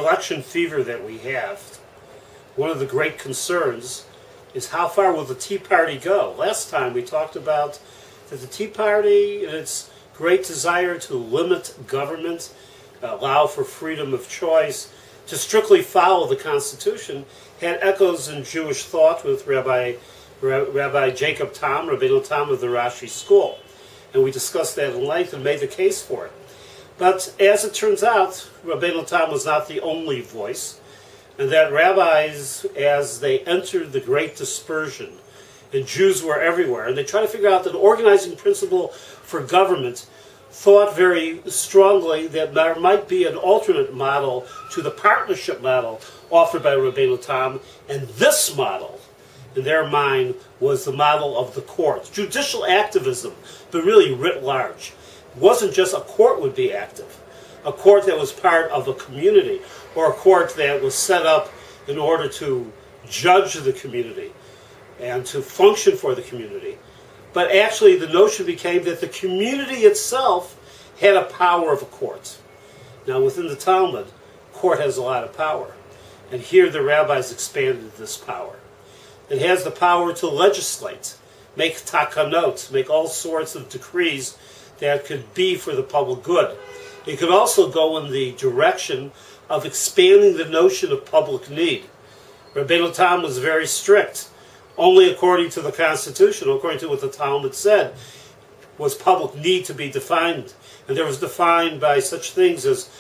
election fever that we have, one of the great concerns is how far will the Tea Party go? Last time we talked about that the Tea Party and its great desire to limit government, allow for freedom of choice, to strictly follow the Constitution, had echoes in Jewish thought with Rabbi Jacob Tam, Rabbeinu Tam of the Rashi School. And we discussed that in length and made the case for it. But as it turns out, Rabbeinu Tam was not the only voice, and that rabbis, as they entered the Great Dispersion, and Jews were everywhere, and they tried to figure out that the organizing principle for government, thought very strongly that there might be an alternate model to the partnership model offered by Rabbeinu Tam, and this model, in their mind, was the model of the court. Judicial activism, but really writ large. It wasn't just a court would be active, a court that was part of a community, or a court that was set up in order to judge the community and to function for the community. But actually the notion became that the community itself had a power of a court. Now within the Talmud, court has a lot of power. And here the rabbis expanded this power. It has the power to legislate, make takanot, make all sorts of decrees that could be for the public good. It could also go in the direction of expanding the notion of public need. Rabbeinu Tam was very strict. Only according to the Constitution, according to what the Talmud said, was public need to be defined. And there was defined by such things as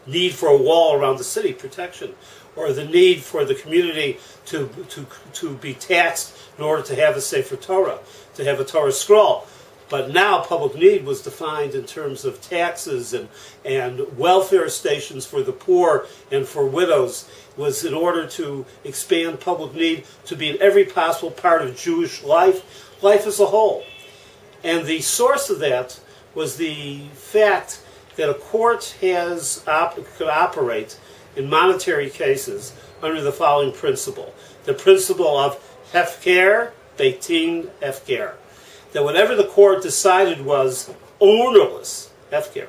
need for a wall around the city, protection, or the need for the community to be taxed in order to have a Sefer Torah, to have a Torah scroll. But now public need was defined in terms of taxes and welfare stations for the poor and for widows. It was in order to expand public need to be in every possible part of Jewish life as a whole. And the source of that was the fact that a court could operate in monetary cases under the following principle. The principle of hefker, beitin, hefker. That whatever the court decided was ownerless, hefker,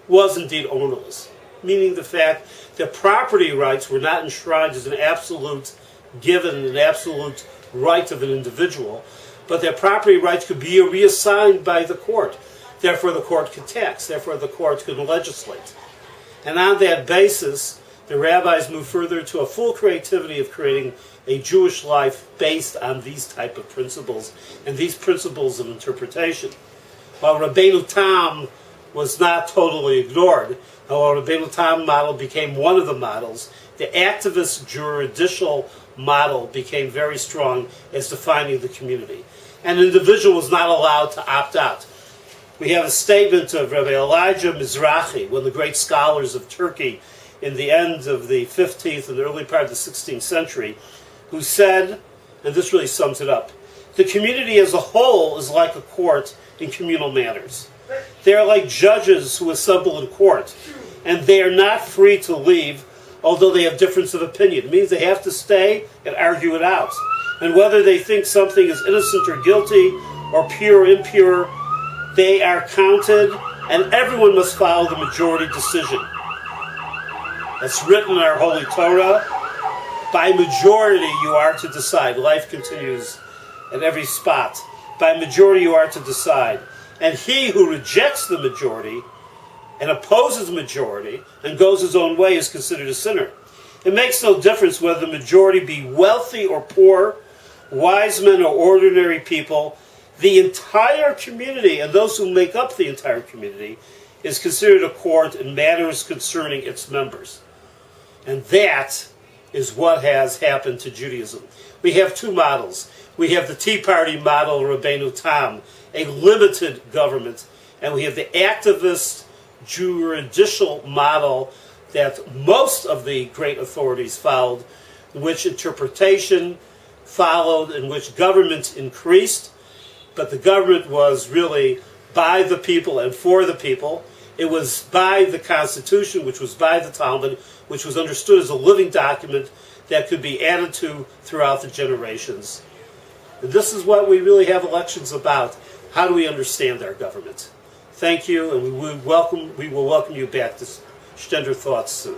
was indeed ownerless. Meaning the fact that property rights were not enshrined as an absolute given, an absolute right of an individual, but that property rights could be reassigned by the court. Therefore the court could tax, therefore the court could legislate. And on that basis, the rabbis moved further to a full creativity of creating a Jewish life based on these type of principles and these principles of interpretation. While Rabbeinu Tam was not totally ignored, while Rabbeinu Tam model became one of the models, the activist juridical model became very strong as defining the community. An individual was not allowed to opt out. We have a statement of Rabbi Elijah Mizrahi, one of the great scholars of Turkey in the end of the 15th and the early part of the 16th century, who said, and this really sums it up, the community as a whole is like a court in communal matters. They are like judges who assemble in court, and they are not free to leave, although they have difference of opinion. It means they have to stay and argue it out. And whether they think something is innocent or guilty, or pure or impure, they are counted, and everyone must follow the majority decision. That's written in our Holy Torah. By majority you are to decide. Life continues at every spot. By majority you are to decide. And he who rejects the majority and opposes the majority and goes his own way is considered a sinner. It makes no difference whether the majority be wealthy or poor, wise men or ordinary people. The entire community, and those who make up the entire community, is considered a court in matters concerning its members. And that is what has happened to Judaism. We have two models. We have the Tea Party model, Rabbeinu Tam, a limited government, and we have the activist juridical model that most of the great authorities followed, in which interpretation followed, in which government increased, but the government was really by the people and for the people. It was by the Constitution, which was by the Talmud, which was understood as a living document that could be added to throughout the generations. And this is what we really have elections about. How do we understand our government? Thank you, and we will welcome you back to Stender Thoughts soon.